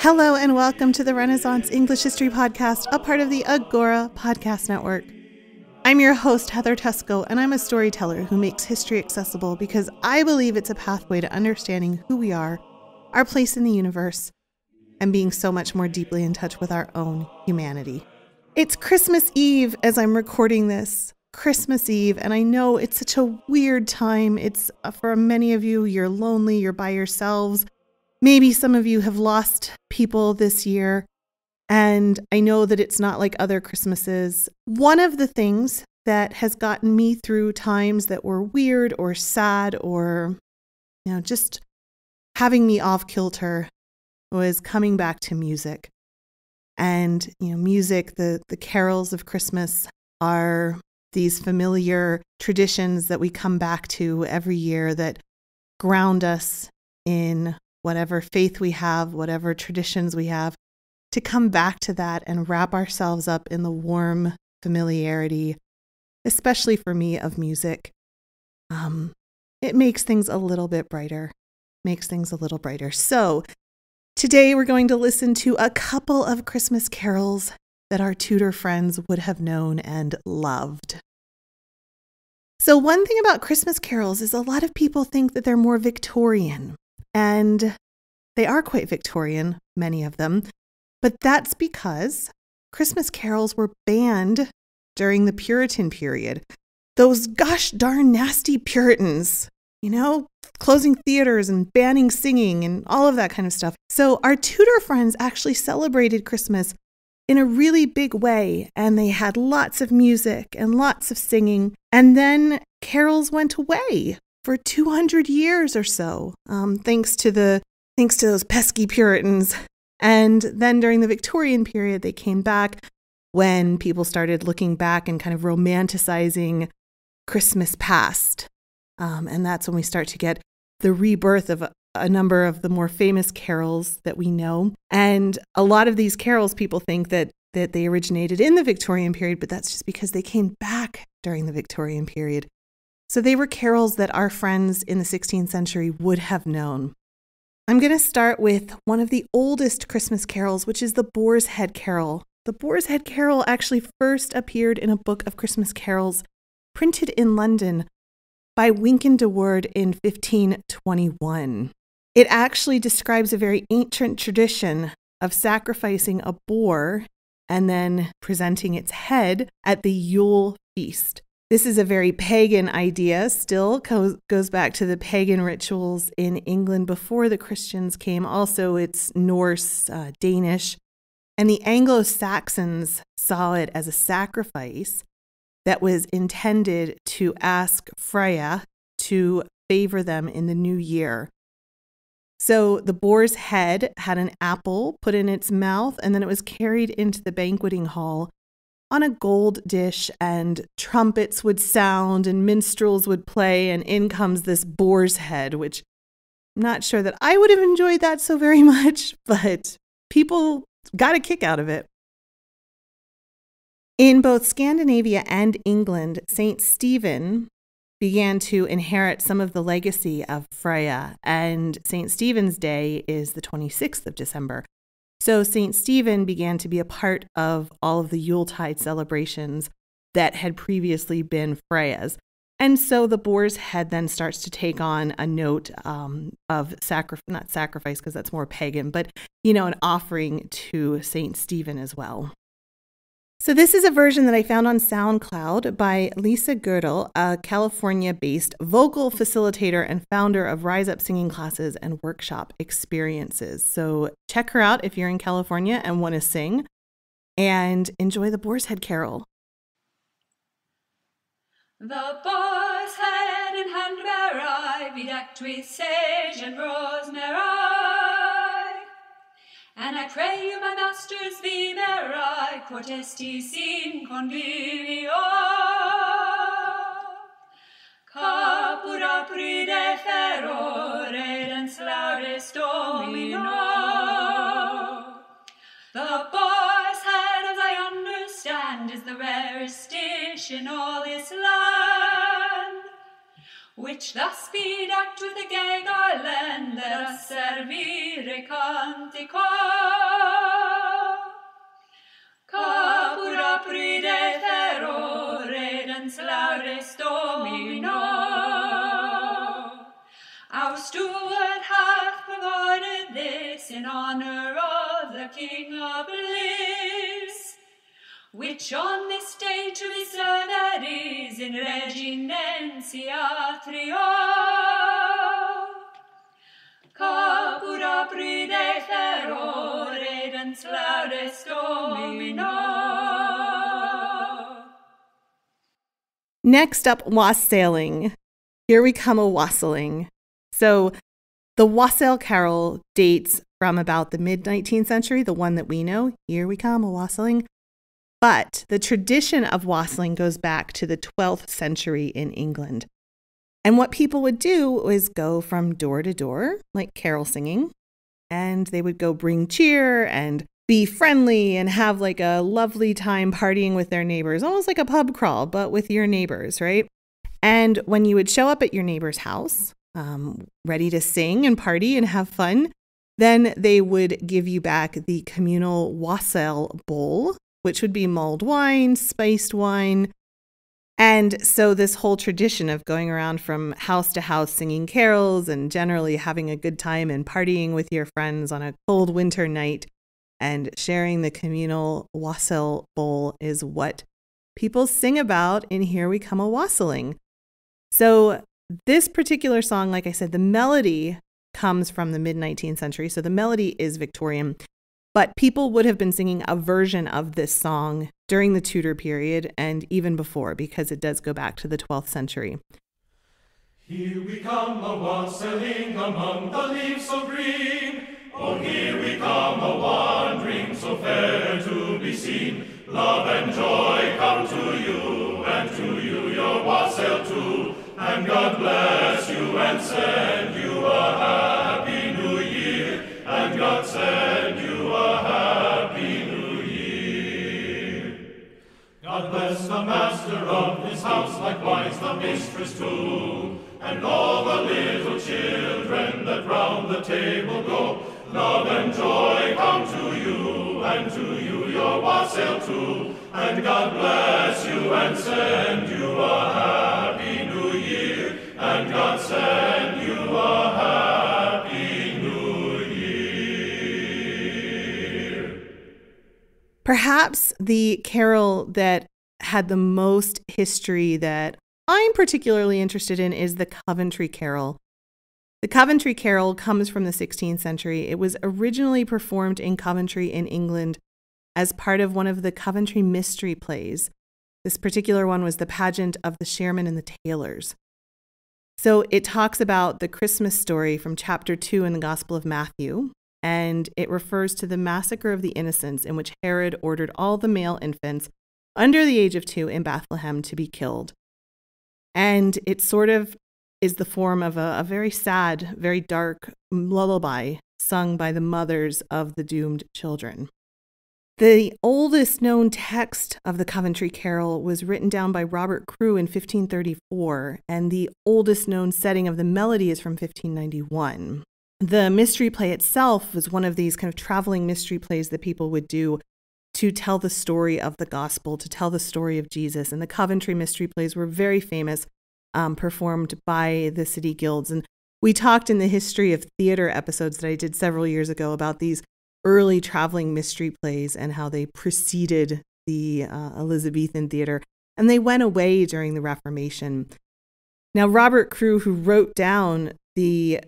Hello and welcome to the Renaissance English History Podcast, a part of the Agora Podcast Network. I'm your host, Heather Tusco, and I'm a storyteller who makes history accessible because I believe it's a pathway to understanding who we are, our place in the universe, and being so much more deeply in touch with our own humanity. It's Christmas Eve as I'm recording this. Christmas Eve, and I know it's such a weird time. It's for many of you, you're lonely, you're by yourselves. Maybe some of you have lost people this year, and I know that it's not like other Christmases. One of the things that has gotten me through times that were weird or sad or, just having me off kilter was coming back to music. And, music, the carols of Christmas are these familiar traditions that we come back to every year that ground us in whatever faith we have, whatever traditions we have, to come back to that and wrap ourselves up in the warm familiarity, especially for me, of music. It makes things a little bit brighter, So today we're going to listen to a couple of Christmas carols that our Tudor friends would have known and loved. So one thing about Christmas carols is a lot of people think that they're more Victorian. And they are quite Victorian, many of them, but that's because Christmas carols were banned during the Puritan period. Those gosh darn nasty Puritans, closing theaters and banning singing and all of that kind of stuff. So our Tudor friends actually celebrated Christmas in a really big way, and they had lots of music and lots of singing, and then carols went away for 200 years or so, thanks to those pesky Puritans. And then during the Victorian period, they came back when people started looking back and kind of romanticizing Christmas past. And that's when we start to get the rebirth of a number of the more famous carols that we know. And a lot of these carols, people think that they originated in the Victorian period, but that's just because they came back during the Victorian period. So they were carols that our friends in the 16th century would have known. I'm going to start with one of the oldest Christmas carols, which is the Boar's Head Carol. The Boar's Head Carol actually first appeared in a book of Christmas carols printed in London by Wynkyn de Worde in 1521. It actually describes a very ancient tradition of sacrificing a boar and then presenting its head at the Yule feast. This is a very pagan idea, still goes back to the pagan rituals in England before the Christians came. Also, it's Norse, Danish, and the Anglo-Saxons saw it as a sacrifice that was intended to ask Freya to favor them in the new year. So the boar's head had an apple put in its mouth, and then it was carried into the banqueting hall on a gold dish, and trumpets would sound and minstrels would play, and in comes this boar's head, which I'm not sure that I would have enjoyed that so very much, but people got a kick out of it. In both Scandinavia and England, St. Stephen began to inherit some of the legacy of Freya, and St. Stephen's Day is the 26th of December. So St. Stephen began to be a part of all of the Yuletide celebrations that had previously been Freya's. And so the boar's head then starts to take on a note of not sacrifice, because that's more pagan, but, an offering to St. Stephen as well. So this is a version that I found on SoundCloud by Lisa Girdle, a California-based vocal facilitator and founder of Rise Up singing classes and workshop experiences. So check her out if you're in California and want to sing, and enjoy the Boar's Head Carol. The boar's head in hand bear I, bedecked with sage and rosemary. And I pray you, my masters, be merry, quotestis in convivio. Caput apride feror, edens laudes domino. The boar's head, as I understand, is the rarest dish in all this land. which thus bedecked with a gay garland, let us servire cantico. Caput apride ferro, redens laudes Domino. Our steward hath provided this in honor of the King of bliss, which on this day to be served is in reginentia trio. Caput apride ferro, redens laudes Domino. Next up, wassailing. Here we come a-wassailing. So the wassail carol dates from about the mid-19th century, the one that we know. Here we come a-wassailing. But the tradition of wassailing goes back to the 12th century in England. And what people would do was go from door to door, like carol singing, and they would go bring cheer and be friendly and have like a lovely time partying with their neighbors, almost like a pub crawl, but with your neighbors, right? And when you would show up at your neighbor's house, ready to sing and party and have fun, then they would give you back the communal wassail bowl, which would be mulled wine, spiced wine. And so this whole tradition of going around from house to house singing carols and generally having a good time and partying with your friends on a cold winter night and sharing the communal wassail bowl is what people sing about in Here We Come a-Wassailing. So this particular song, like I said, the melody comes from the mid-19th century. So the melody is Victorian. But people would have been singing a version of this song during the Tudor period and even before, because it does go back to the 12th century. Here we come a-wassailing among the leaves so green. Oh, here we come a-wandering so fair to be seen. Love and joy come to you, and to you your wassail too. And God bless you and send you a happy new year. And God send you a happy new year. God bless the master of this house, likewise the mistress too, and all the little children that round the table go. Love and joy come to you, and to you your wassail too. And God bless you and send you a happy new year. And God send you a happy new year. Perhaps the carol that had the most history that I'm particularly interested in is the Coventry Carol. The Coventry Carol comes from the 16th century. It was originally performed in Coventry in England as part of one of the Coventry mystery plays. This particular one was the Pageant of the Sherman and the Tailors. So it talks about the Christmas story from chapter 2 in the Gospel of Matthew, and it refers to the massacre of the innocents in which Herod ordered all the male infants under the age of 2 in Bethlehem to be killed. And it sort of is the form of a very sad, very dark lullaby sung by the mothers of the doomed children. The oldest known text of the Coventry Carol was written down by Robert Crewe in 1534, and the oldest known setting of the melody is from 1591. The mystery play itself was one of these kind of traveling mystery plays that people would do to tell the story of the gospel, to tell the story of Jesus. And the Coventry mystery plays were very famous, performed by the city guilds. And we talked in the history of theater episodes that I did several years ago about these early traveling mystery plays and how they preceded the Elizabethan theater. And they went away during the Reformation. Now, Robert Crewe, who wrote down the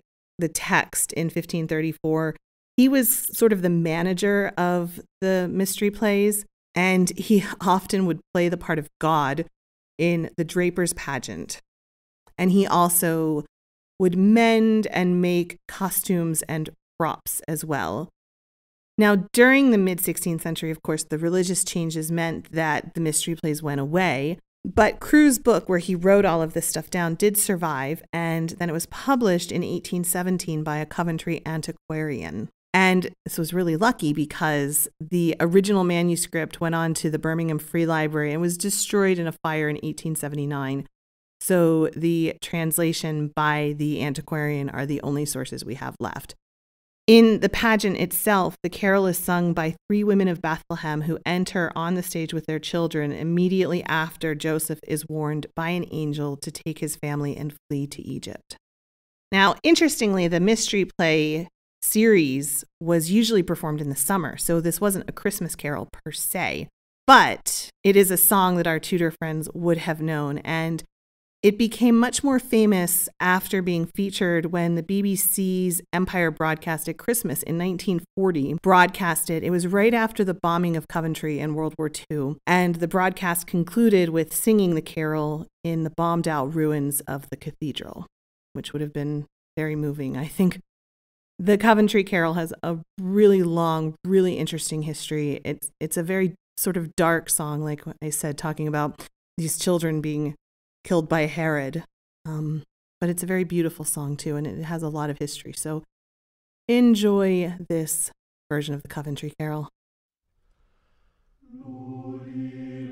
text in 1534, he was sort of the manager of the mystery plays, and he often would play the part of God in the Draper's Pageant. And he also would mend and make costumes and props as well. Now, during the mid-16th century, of course, the religious changes meant that the mystery plays went away. But Crewe's book, where he wrote all of this stuff down, did survive, and then it was published in 1817 by a Coventry antiquarian. And this was really lucky because the original manuscript went on to the Birmingham Free Library and was destroyed in a fire in 1879. So the translation by the antiquarian are the only sources we have left. In the pageant itself, the carol is sung by 3 women of Bethlehem who enter on the stage with their children immediately after Joseph is warned by an angel to take his family and flee to Egypt. Now, interestingly, the mystery play series was usually performed in the summer, so this wasn't a Christmas carol per se, but it is a song that our Tudor friends would have known, and it became much more famous after being featured when the BBC's Empire Broadcasted Christmas in 1940 broadcasted. It was right after the bombing of Coventry in World War II, and the broadcast concluded with singing the carol in the bombed-out ruins of the cathedral, which would have been very moving. I think the Coventry Carol has a really long, really interesting history. It's a very sort of dark song, like I said, talking about these children being killed by Herod. But it's a very beautiful song too, and it has a lot of history. So enjoy this version of the Coventry Carol. Lule,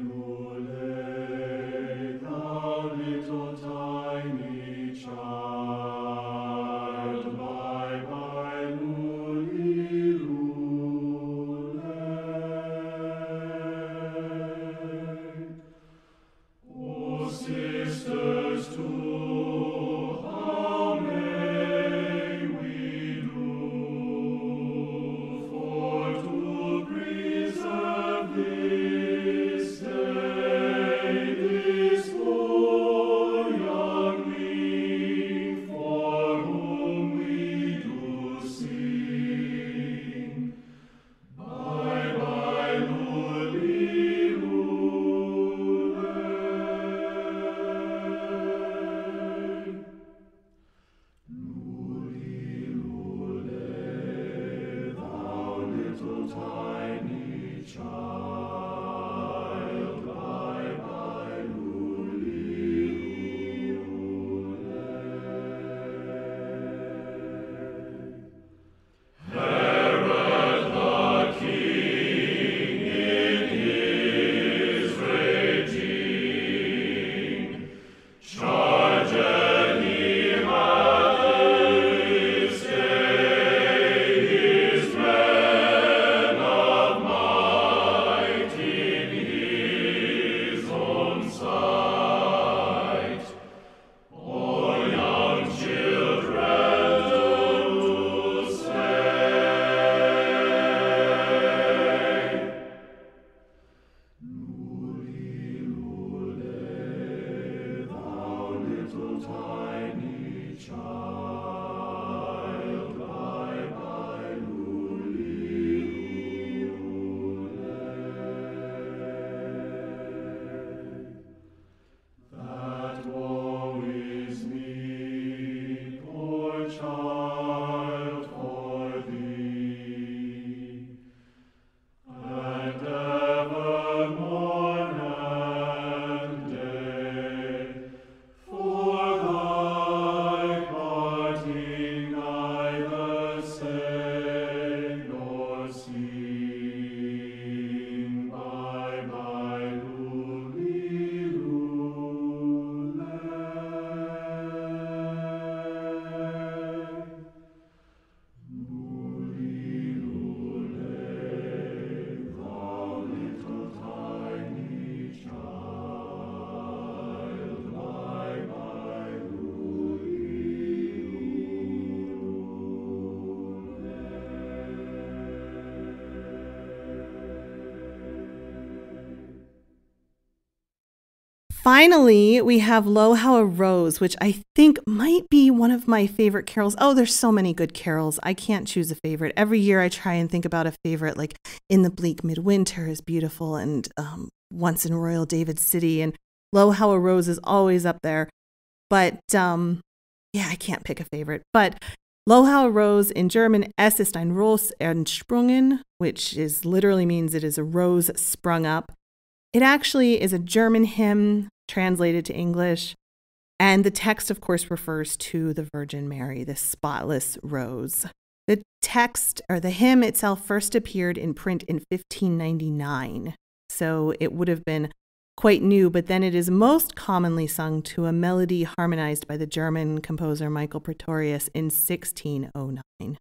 lule, thou little tiny child, bye bye, lule, lule. Oh, sisters too, how may we do for to preserve this day, this poor youngling for whom we do sing. Bye bye, lule, lule. Lule, lule, thou little tiny child, bye bye, lule, lule. Herod the king in his raging charged he hath this day his men of might in his own sight. All young children to slay. Lule, lule, thou little tiny child, bye bye, lule, lule. That woe is me, poor child, for thee, and evermore and day, for thy parting neither say nor sing. Bye bye, lule, lule. Lule, lule, thou little tiny child, bye bye, lule, lule. Finally, we have Lo How a Rose, which I think might be one of my favorite carols. Oh, there's so many good carols. I can't choose a favorite. Every year I try and think about a favorite, like In the Bleak Midwinter is beautiful, and Once in Royal David City, and Lo How a Rose is always up there. But yeah, I can't pick a favorite. But Lo How a Rose in German, Es ist ein Ros entsprungen, which is literally means it is a rose sprung up. It actually is a German hymn translated to English, and the text, of course, refers to the Virgin Mary, this spotless rose. The text, or the hymn itself, first appeared in print in 1599, so it would have been quite new, but then it is most commonly sung to a melody harmonized by the German composer Michael Praetorius in 1609.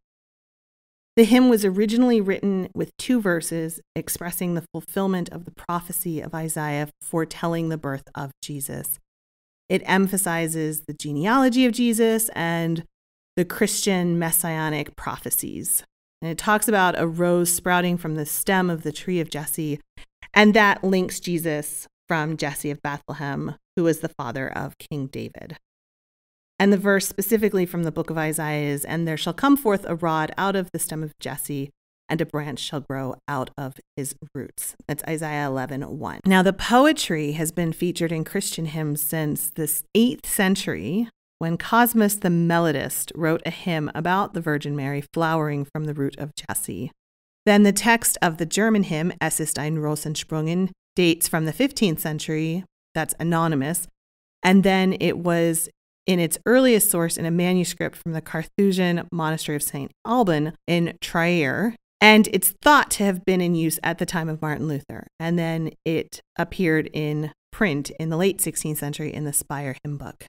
The hymn was originally written with 2 verses expressing the fulfillment of the prophecy of Isaiah foretelling the birth of Jesus. It emphasizes the genealogy of Jesus and the Christian messianic prophecies. And it talks about a rose sprouting from the stem of the tree of Jesse, and that links Jesus from Jesse of Bethlehem, who was the father of King David. And the verse specifically from the book of Isaiah is, "And there shall come forth a rod out of the stem of Jesse, and a branch shall grow out of his roots." That's Isaiah 11:1. Now, the poetry has been featured in Christian hymns since the 8th century, when Cosmas the melodist wrote a hymn about the Virgin Mary flowering from the root of Jesse. Then the text of the German hymn, "Es ist ein Rosensprungen," dates from the 15th century. That's anonymous. And then it was in its earliest source in a manuscript from the Carthusian monastery of St. Alban in Trier. And it's thought to have been in use at the time of Martin Luther. And then it appeared in print in the late 16th century in the Speyer hymn book.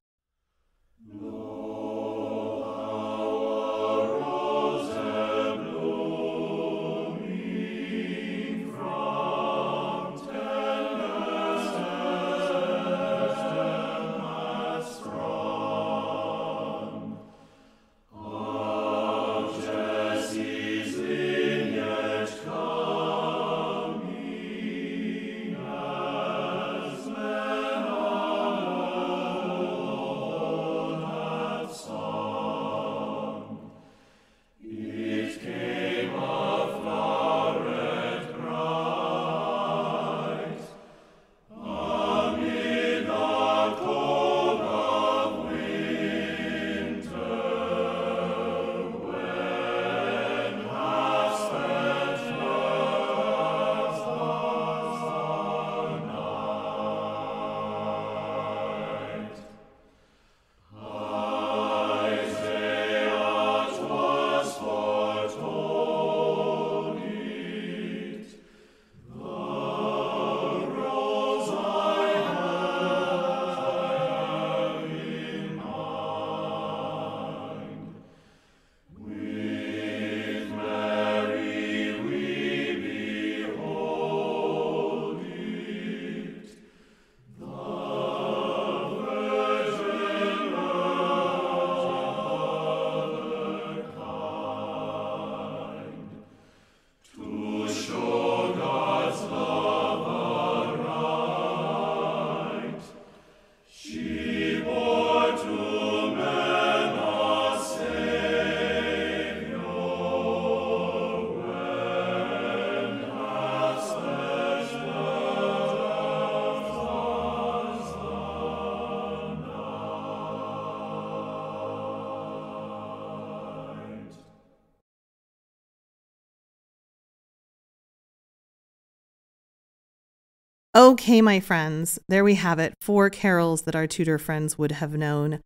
Okay, my friends, there we have it. 4 carols that our Tudor friends would have known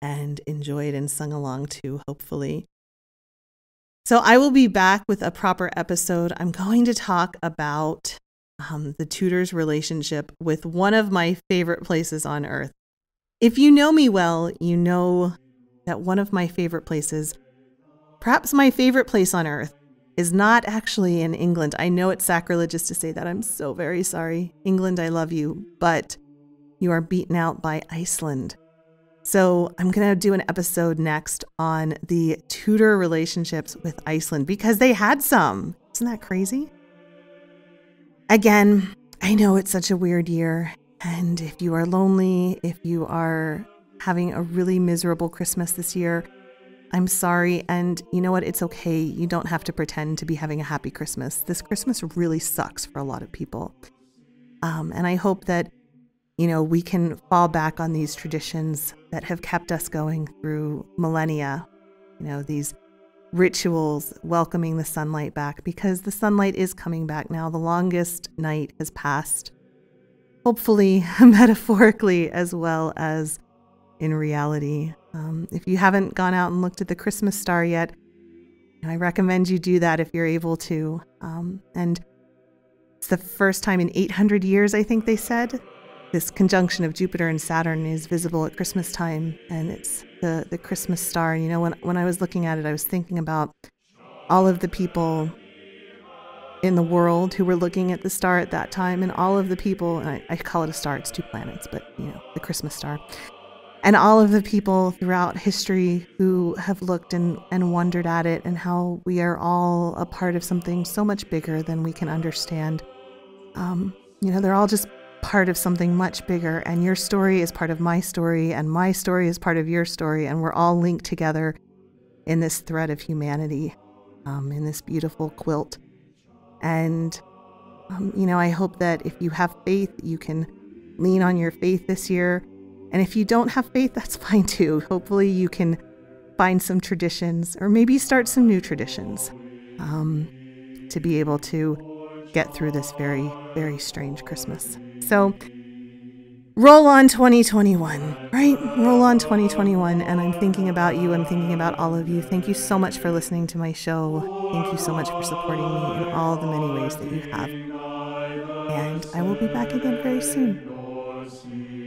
and enjoyed and sung along to, hopefully. So I will be back with a proper episode. I'm going to talk about the Tudors' relationship with one of my favorite places on earth. If you know me well, you know that one of my favorite places, perhaps my favorite place on earth, is not actually in England. I know it's sacrilegious to say that. I'm so very sorry. England, I love you, but you are beaten out by Iceland. So I'm going to do an episode next on the Tudor relationships with Iceland because they had some. Isn't that crazy? Again, I know it's such a weird year. And if you are lonely, if you are having a really miserable Christmas this year, I'm sorry, and you know what? It's okay. You don't have to pretend to be having a happy Christmas. This Christmas really sucks for a lot of people. And I hope that, we can fall back on these traditions that have kept us going through millennia. These rituals welcoming the sunlight back, because the sunlight is coming back now. The longest night has passed, hopefully metaphorically as well as in reality. If you haven't gone out and looked at the Christmas star yet, I recommend you do that if you're able to. And it's the first time in 800 years, I think they said, this conjunction of Jupiter and Saturn is visible at Christmas time, and it's the Christmas star. You know, when I was looking at it, I was thinking about all of the people in the world who were looking at the star at that time, and all of the people, and I call it a star, it's two planets, but you know, the Christmas star, and all of the people throughout history who have looked and wondered at it, and how we are all a part of something so much bigger than we can understand. You know, they're all just part of something much bigger, and your story is part of my story, and my story is part of your story, and we're all linked together in this thread of humanity, in this beautiful quilt. And, you know, I hope that if you have faith, you can lean on your faith this year. And if you don't have faith, that's fine too. Hopefully you can find some traditions, or maybe start some new traditions, to be able to get through this very, very strange Christmas. So roll on 2021, right? Roll on 2021. And I'm thinking about you. I'm thinking about all of you. Thank you so much for listening to my show. Thank you so much for supporting me in all the many ways that you have. And I will be back again very soon.